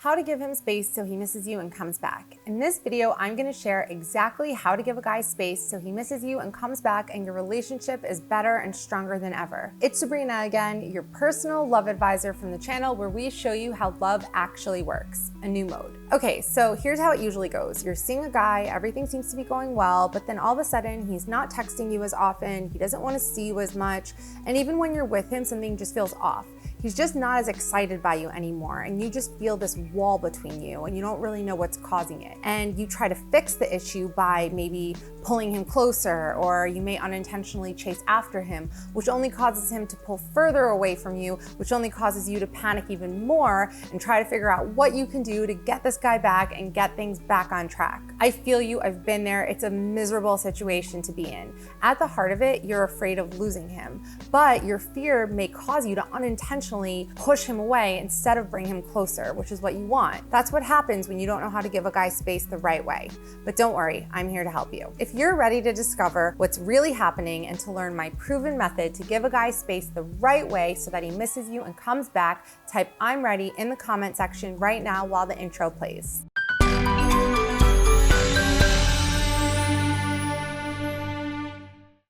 how to give him space so he misses you and comes back. In this video, I'm gonna share exactly how to give a guy space so he misses you and comes back and your relationship is better and stronger than ever. It's Sabrina again, your personal love advisor from the channel where we show you how love actually works, a new mode. Okay, so here's how it usually goes. You're seeing a guy, everything seems to be going well, but then all of a sudden he's not texting you as often, he doesn't wanna see you as much, and even when you're with him, something just feels off. He's just not as excited by you anymore, and you just feel this wall between you and you don't really know what's causing it. And you try to fix the issue by maybe pulling him closer, or you may unintentionally chase after him, which only causes him to pull further away from you, which only causes you to panic even more and try to figure out what you can do to get this guy back and get things back on track. I feel you, I've been there. It's a miserable situation to be in. At the heart of it, you're afraid of losing him, but your fear may cause you to unintentionally push him away instead of bring him closer, which is what you want. That's what happens when you don't know how to give a guy space the right way. But don't worry, I'm here to help you. If you're ready to discover what's really happening and to learn my proven method to give a guy space the right way so that he misses you and comes back, type "I'm ready" in the comment section right now while the intro plays.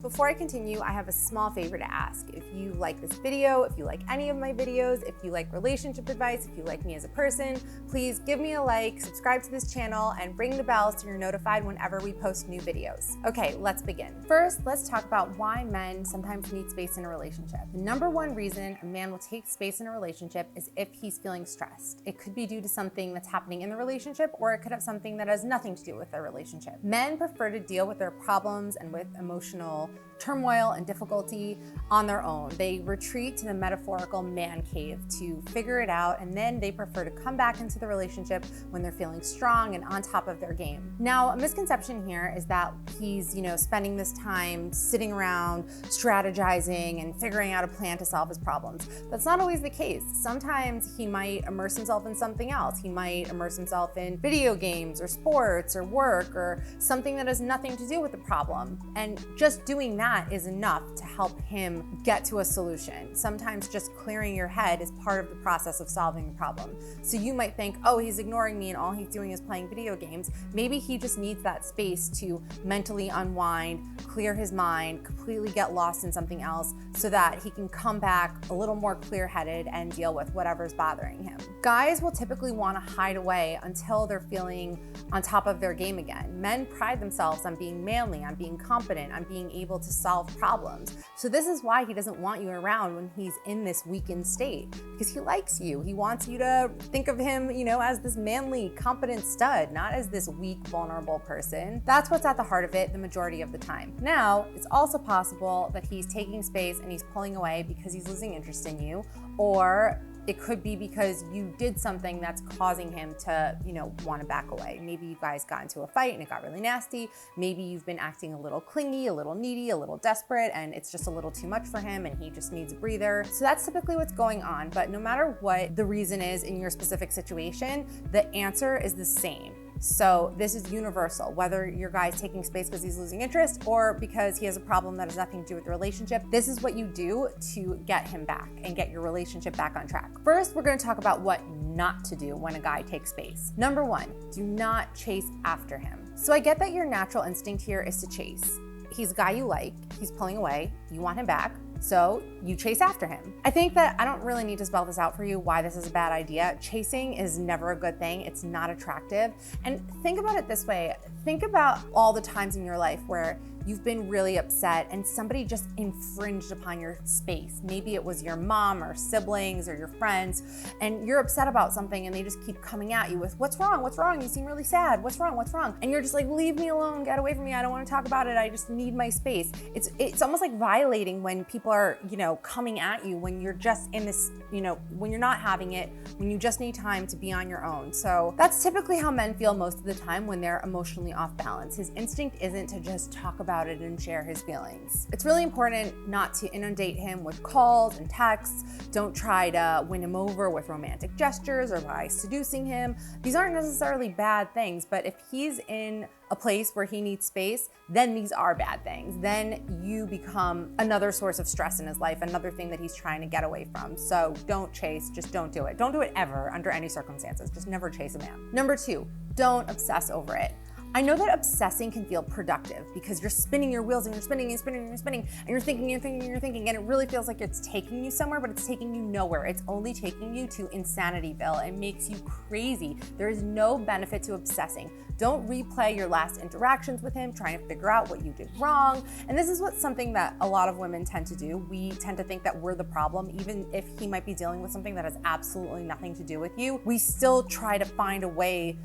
Before I continue, I have a small favor to ask. If you like this video, if you like any of my videos, if you like relationship advice, if you like me as a person, please give me a like, subscribe to this channel, and ring the bell so you're notified whenever we post new videos. Okay, let's begin. First, let's talk about why men sometimes need space in a relationship. The number one reason a man will take space in a relationship is if he's feeling stressed. It could be due to something that's happening in the relationship, or it could have something that has nothing to do with their relationship. Men prefer to deal with their problems and with emotional turmoil and difficulty on their own. They retreat to the metaphorical man cave to figure it out, and then they prefer to come back into the relationship when they're feeling strong and on top of their game. Now, a misconception here is that he's, spending this time sitting around strategizing and figuring out a plan to solve his problems. That's not always the case. Sometimes he might immerse himself in something else. He might immerse himself in video games or sports or work or something that has nothing to do with the problem. And just doing that is enough to help him get to a solution. Sometimes just clearing your head is part of the process of solving the problem. So you might think, oh, he's ignoring me and all he's doing is playing video games. Maybe he just needs that space to mentally unwind, clear his mind, completely get lost in something else so that he can come back a little more clear-headed and deal with whatever's bothering him. Guys will typically want to hide away until they're feeling on top of their game again. Men pride themselves on being manly, on being competent, on being able to solve problems. So this is why he doesn't want you around when he's in this weakened state, because he likes you. He wants you to think of him, as this manly, competent stud, not as this weak, vulnerable person. That's what's at the heart of it the majority of the time. Now, it's also possible that he's taking space and he's pulling away because he's losing interest in you, or it could be because you did something that's causing him to, want to back away. Maybe you guys got into a fight and it got really nasty. Maybe you've been acting a little clingy, a little needy, a little desperate, and it's just a little too much for him and he just needs a breather. So that's typically what's going on. But no matter what the reason is in your specific situation, the answer is the same. So this is universal, whether your guy's taking space because he's losing interest or because he has a problem that has nothing to do with the relationship. This is what you do to get him back and get your relationship back on track. First, we're going to talk about what not to do when a guy takes space. Number one, do not chase after him. So I get that your natural instinct here is to chase. He's a guy you like, he's pulling away, you want him back, so you chase after him. I think that I don't really need to spell this out for you why this is a bad idea. Chasing is never a good thing. It's not attractive. And think about it this way. Think about all the times in your life where you've been really upset and somebody just infringed upon your space. Maybe it was your mom or siblings or your friends, and you're upset about something and they just keep coming at you with, what's wrong? What's wrong? You seem really sad. What's wrong? What's wrong? And you're just like, leave me alone, get away from me. I don't want to talk about it. I just need my space. It's almost like violating when people are, coming at you when you're just in this, when you're not having it, when you just need time to be on your own. So that's typically how men feel most of the time when they're emotionally off balance. His instinct isn't to just talk about about it and share his feelings. It's really important not to inundate him with calls and texts. Don't try to win him over with romantic gestures or by seducing him. These aren't necessarily bad things, but if he's in a place where he needs space, then these are bad things. Then you become another source of stress in his life, another thing that he's trying to get away from. So don't chase, just don't do it. Don't do it ever under any circumstances. Just never chase a man. Number 2, don't obsess over it. I know that obsessing can feel productive because you're spinning your wheels and you're spinning and spinning and you're spinning and you're thinking, and it really feels like it's taking you somewhere, but it's taking you nowhere. It's only taking you to Insanityville. It makes you crazy. There is no benefit to obsessing. Don't replay your last interactions with him, trying to figure out what you did wrong. And this is something that a lot of women tend to do. We tend to think that we're the problem, even if he might be dealing with something that has absolutely nothing to do with you. We still try to find a way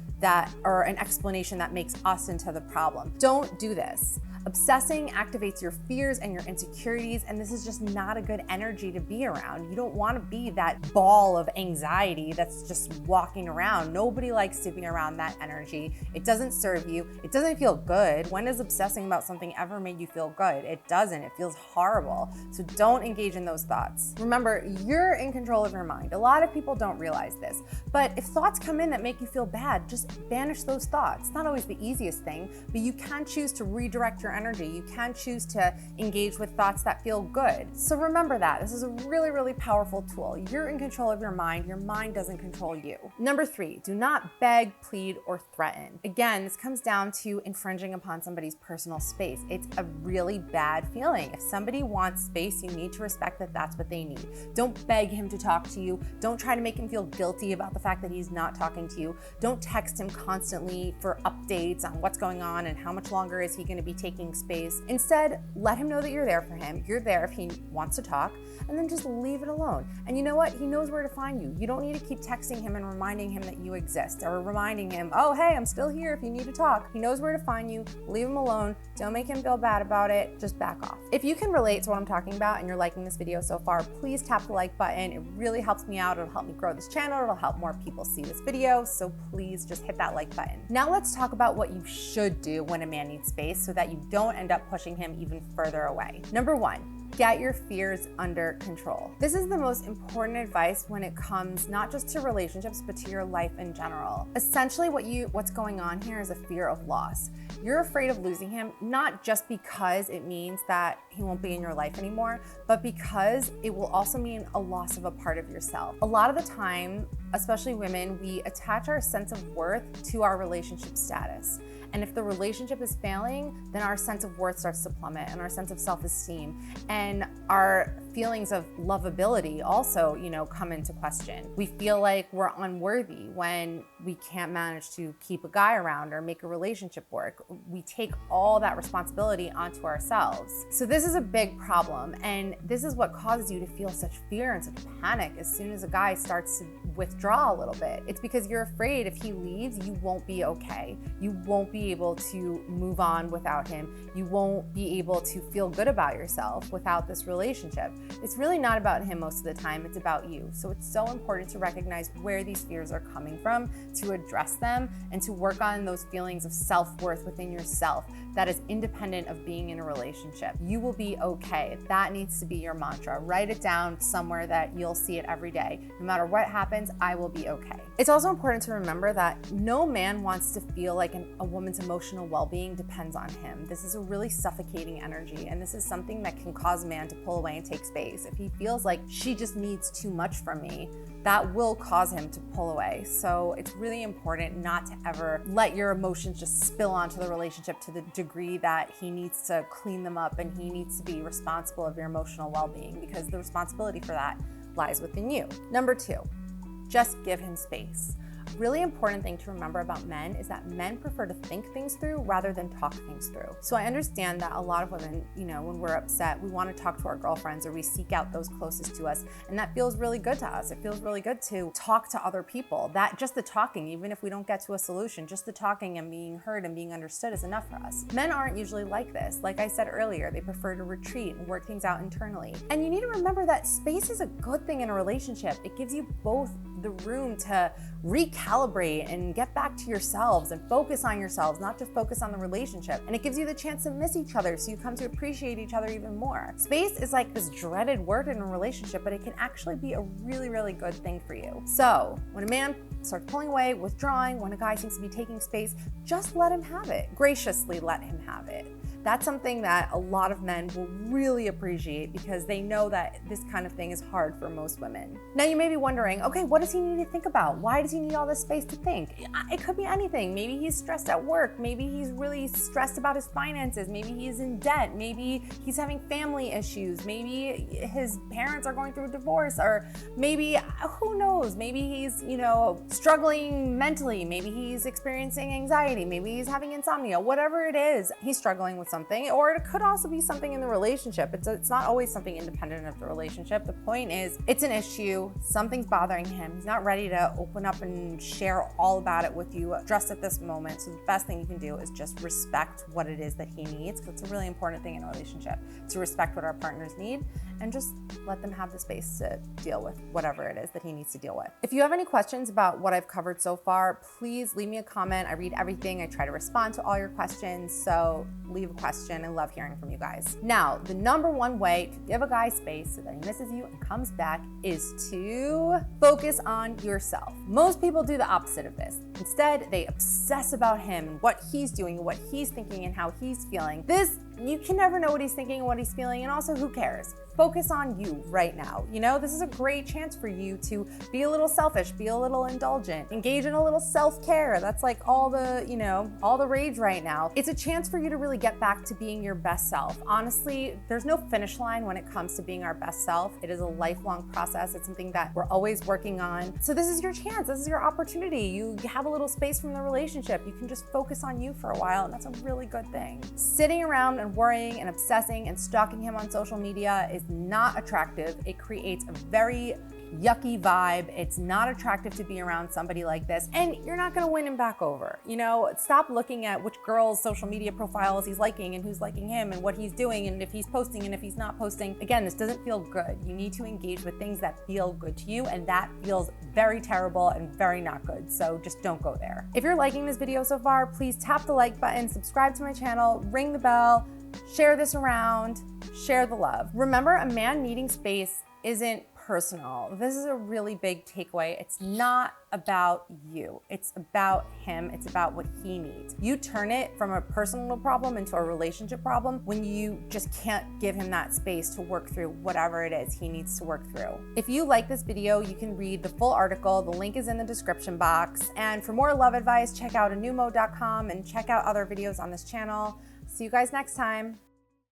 or an explanation that makes us into the problem. Don't do this. Obsessing activates your fears and your insecurities, and this is just not a good energy to be around. You don't want to be that ball of anxiety that's just walking around. Nobody likes to be around that energy. It doesn't serve you. It doesn't feel good. When does obsessing about something ever make you feel good? It doesn't. It feels horrible. So don't engage in those thoughts. Remember, you're in control of your mind. A lot of people don't realize this, but if thoughts come in that make you feel bad, just banish those thoughts. It's not always the easiest thing, but you can choose to redirect your energy. You can choose to engage with thoughts that feel good. So remember that. This is a really, really powerful tool. You're in control of your mind. Your mind doesn't control you. Number 3, do not beg, plead, or threaten. Again, this comes down to infringing upon somebody's personal space. It's a really bad feeling. If somebody wants space, you need to respect that that's what they need. Don't beg him to talk to you. Don't try to make him feel guilty about the fact that he's not talking to you. Don't text him constantly for updates on what's going on and how much longer is he going to be taking space. Instead, let him know that you're there for him. You're there if he wants to talk, and then just leave it alone. And you know what? He knows where to find you. You don't need to keep texting him and reminding him that you exist, or reminding him, oh, hey, I'm still here if you need to talk. He knows where to find you. Leave him alone. Don't make him feel bad about it. Just back off. If you can relate to what I'm talking about and you're liking this video so far, please tap the like button. It really helps me out. It'll help me grow this channel. It'll help more people see this video. So please just hit that like button. Now let's talk about what you should do when a man needs space so that you don't end up pushing him even further away. Number 1, get your fears under control. This is the most important advice when it comes not just to relationships, but to your life in general. Essentially, what's going on here is a fear of loss. You're afraid of losing him, not just because it means that he won't be in your life anymore, but because it will also mean a loss of a part of yourself. A lot of the time, especially women, we attach our sense of worth to our relationship status. And if the relationship is failing, then our sense of worth starts to plummet, and our sense of self-esteem and our feelings of lovability also, come into question. We feel like we're unworthy when we can't manage to keep a guy around or make a relationship work. We take all that responsibility onto ourselves. So this is a big problem, and this is what causes you to feel such fear and such panic as soon as a guy starts to withdraw a little bit. It's because you're afraid if he leaves, you won't be okay. You won't be able to move on without him. You won't be able to feel good about yourself without this relationship. It's really not about him most of the time, it's about you. So it's so important to recognize where these fears are coming from, to address them, and to work on those feelings of self-worth within yourself that is independent of being in a relationship. You will be okay. That needs to be your mantra. Write it down somewhere that you'll see it every day. No matter what happens, I will be okay. It's also important to remember that no man wants to feel like a woman's emotional well-being depends on him. This is a really suffocating energy, and this is something that can cause a man to pull away and take space. If he feels like she just needs too much from me, that will cause him to pull away. So it's really important not to ever let your emotions just spill onto the relationship to the degree that he needs to clean them up and he needs to be responsible of your emotional well-being, because the responsibility for that lies within you. Number 2, just give him space. A really important thing to remember about men is that men prefer to think things through rather than talk things through. So I understand that a lot of women, when we're upset, we want to talk to our girlfriends or we seek out those closest to us, and that feels really good to us. It feels really good to talk to other people. That just the talking, even if we don't get to a solution, just the talking and being heard and being understood is enough for us. Men aren't usually like this. Like I said earlier, they prefer to retreat and work things out internally. And you need to remember that space is a good thing in a relationship. It gives you both the room to recalibrate and get back to yourselves and focus on yourselves, not just focus on the relationship. And it gives you the chance to miss each other so you come to appreciate each other even more. Space is like this dreaded word in a relationship, but it can actually be a really, really good thing for you. So when a man starts pulling away, withdrawing, when a guy seems to be taking space, just let him have it. Graciously let him have it. That's something that a lot of men will really appreciate because they know that this kind of thing is hard for most women. Now you may be wondering, okay, what does he need to think about? Why does he need all this space to think? It could be anything. Maybe he's stressed at work. Maybe he's really stressed about his finances. Maybe he's in debt. Maybe he's having family issues. Maybe his parents are going through a divorce, or maybe, who knows? Maybe he's, struggling mentally. Maybe he's experiencing anxiety. Maybe he's having insomnia. Whatever it is, he's struggling with something, or it could also be something in the relationship. It's not always something independent of the relationship. The point is, it's an issue, something's bothering him. He's not ready to open up and share all about it with you just at this moment. So the best thing you can do is just respect what it is that he needs, because it's a really important thing in a relationship, to respect what our partners need and just let them have the space to deal with whatever it is that he needs to deal with. If you have any questions about what I've covered so far, please leave me a comment. I read everything. I try to respond to all your questions. So leave a question. I love hearing from you guys. Now, the number one way to give a guy space so that he misses you and comes back is to focus on yourself. Most people do the opposite of this. Instead, they obsess about him and what he's doing and what he's thinking and how he's feeling. You can never know what he's thinking and what he's feeling, and also who cares? Focus on you right now. This is a great chance for you to be a little selfish, be a little indulgent, engage in a little self-care. That's like all the rage right now. It's a chance for you to really get back to being your best self. Honestly, there's no finish line when it comes to being our best self. It is a lifelong process. It's something that we're always working on. So this is your chance. This is your opportunity. You have a little space from the relationship. You can just focus on you for a while, and that's a really good thing. Sitting around and worrying and obsessing and stalking him on social media is not attractive. It creates a very yucky vibe. It's not attractive to be around somebody like this, and you're not gonna win him back over. Stop looking at which girl's social media profiles he's liking and who's liking him and what he's doing and if he's posting and if he's not posting. Again, this doesn't feel good. You need to engage with things that feel good to you, and that feels very terrible and very not good. So just don't go there. If you're liking this video so far, please tap the like button, subscribe to my channel, ring the bell, share this around, share the love. Remember, a man needing space isn't personal. This is a really big takeaway. It's not about you. It's about him. It's about what he needs. You turn it from a personal problem into a relationship problem when you just can't give him that space to work through whatever it is he needs to work through. If you like this video, you can read the full article. The link is in the description box. And for more love advice, check out anewmo.com and check out other videos on this channel. See you guys next time.